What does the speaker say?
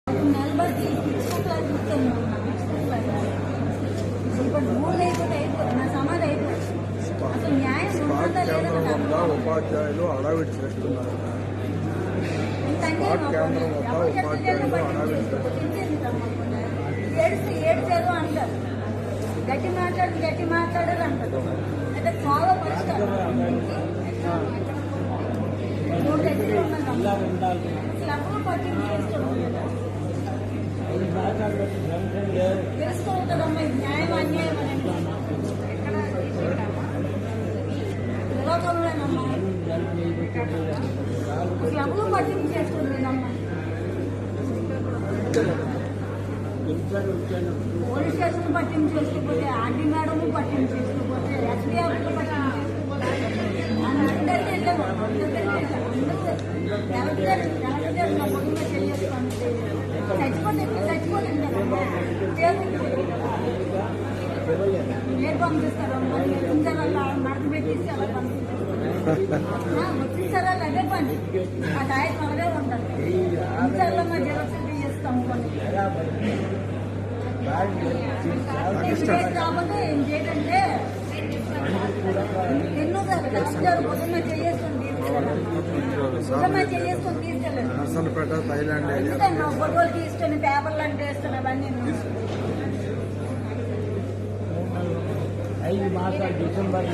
నెలబడి ఇప్పుడు 3 అయిపోతే నా సమాధి అయిపోయింది. అసలు న్యాయం ఉంటుందా లేదా ఉపాధ్యాయులు అడావిడి చేస్తున్నారు. ఏడ్చారు అంటారు, గట్టి మాట్లాడారు అంటారు. అయితే చాలా పరిష్కారం 3 దగ్గర ఉన్నదమ్మా. అసలు అప్పుడు పట్టింపు తెలుసుకోవద్దమ్మా. ఇది న్యాయం అన్యాయం అని లోకంలోనమ్మా. అసలు అప్పుడు పట్టింపు చేసుకుంటుందమ్మా. పోలీస్ స్టేషన్ పట్టింపు చేసుకోకపోతే, ఆర్డీ మేడం పట్టింపు చేసుకోకపోతే, ఎస్పీ ఆఫీస్ పట్టింపు చేసుకోకపోతే అందరికీ నా పొద్దున్న తెలియజేసుకోండి. చచ్చిపోతుంది కదమ్మా. ఏం పంపిస్తారమ్మా? వచ్చించారా మడత పెట్టేసి అలా పంపిస్తారు. వచ్చించారా అదే పని. ఆ డాయట్ అలాగే ఉంటుంది. ఇంచాలమ్మా జలసి చేస్తాం కొన్ని కాకపోతే ఏం చేయాలంటే ఎన్నో డాక్టర్ పొద్దున్న చేసుకొని తీసుకెళ్ళండి. ఫోటోలు తీసుకొని పేపర్లు అంటే వేస్తాను. అవన్నీ 5 మాసాలు డిసెంబర్